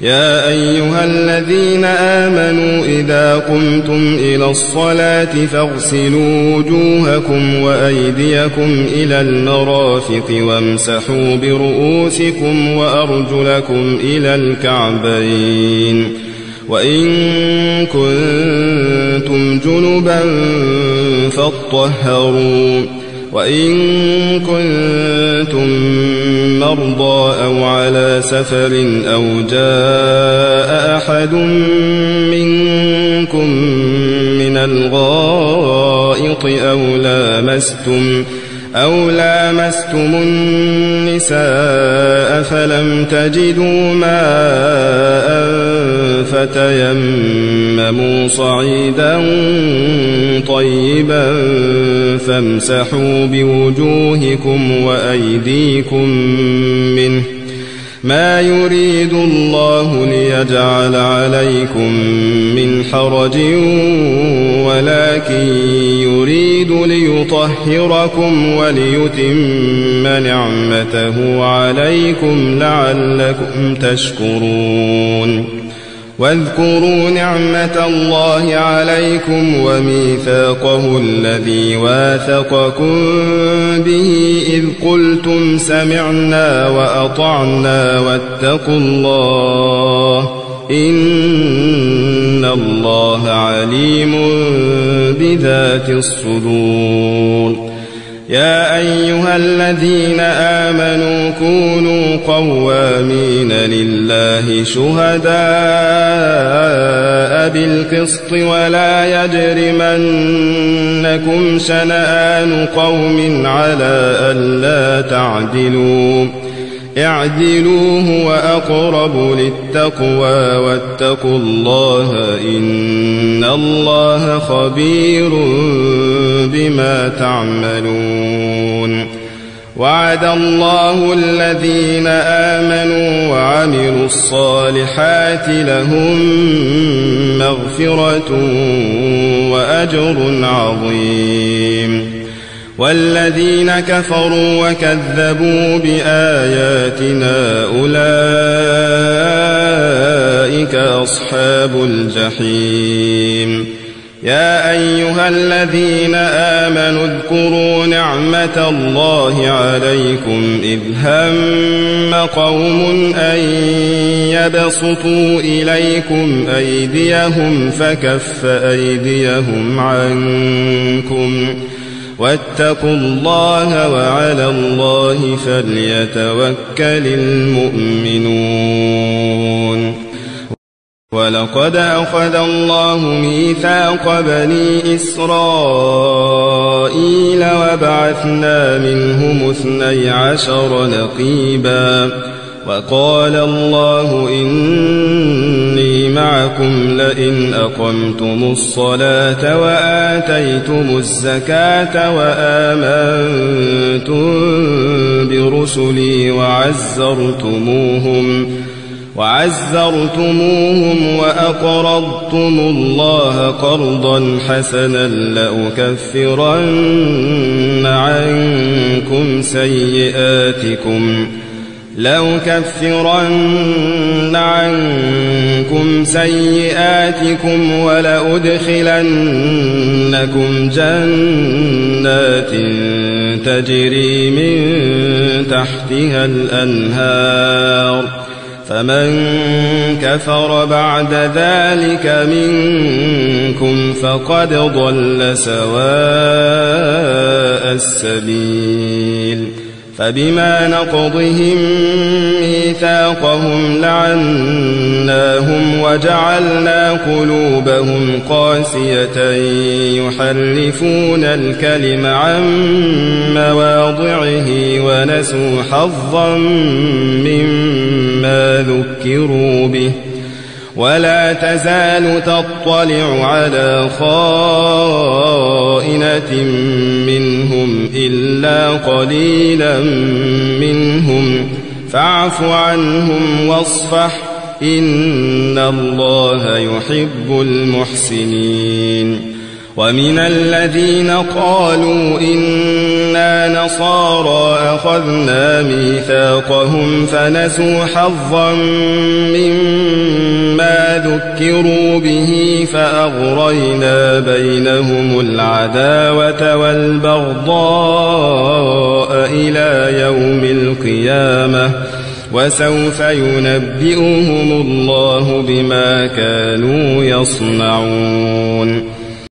يا أيها الذين آمنوا إذا قمتم إلى الصلاة فاغسلوا وجوهكم وأيديكم إلى المرافق وامسحوا برؤوسكم وأرجلكم إلى الكعبين وإن كنتم جنبا فاطهروا وإن كنتم مرضى أو على سفر أو جاء أحد منكم من الغائط أو لامستم النساء فلم تجدوا ماء فتيمموا صعيدا طيبا فامسحوا بوجوهكم وأيديكم منه ما يريد الله ليجعل عليكم من حرج ولكن يريد ليطهركم وليتم نعمته عليكم لعلكم تشكرون واذكروا نعمة الله عليكم وميثاقه الذي واثقكم به إذ قلتم سمعنا وأطعنا واتقوا الله إن الله عليم بذات الصدور يا أيها الذين آمنوا كونوا قوامين لله شهداء بالقسط ولا يجرمنكم شنآن قوم على ألا تعدلوا اعدلوا هو أقرب للتقوى واتقوا الله إن الله خبير بما تعملون وعد الله الذين آمنوا وعملوا الصالحات لهم مغفرة وأجر عظيم والذين كفروا وكذبوا بآياتنا أولئك أصحاب الجحيم يا أيها الذين آمنوا اذكروا نعمة الله عليكم إذ هم قوم أن يبسطوا إليكم أيديهم فكف أيديهم عنكم واتقوا الله وعلى الله فليتوكل المؤمنون ولقد أخذ الله ميثاق بني إسرائيل وبعثنا منهم 12 نقيبا وقال الله إني معكم لئن أقمتم الصلاة وآتيتم الزكاة وآمنتم برسلي وعزرتموهم وأقرضتم الله قرضا حسنا لأكفرن عنكم سيئاتكم ولأدخلنكم جنات تجري من تحتها الأنهار فمن كفر بعد ذلك منكم فقد ضل سواء السبيل فبما نقضهم ميثاقهم لعناهم وجعلنا قلوبهم قاسية يحرفون الكلم عن مواضعه ونسوا حظا مما ذكروا به ولا تزال تطلع على خائنة منهم إلا قليلا منهم فاعف عنهم واصفح إن الله يحب المحسنين ومن الذين قالوا إنا نصارى أخذنا ميثاقهم فنسوا حظا مما ذكروا به فأغرينا بينهم العداوة والبغضاء إلى يوم القيامة وسوف ينبئهم الله بما كانوا يصنعون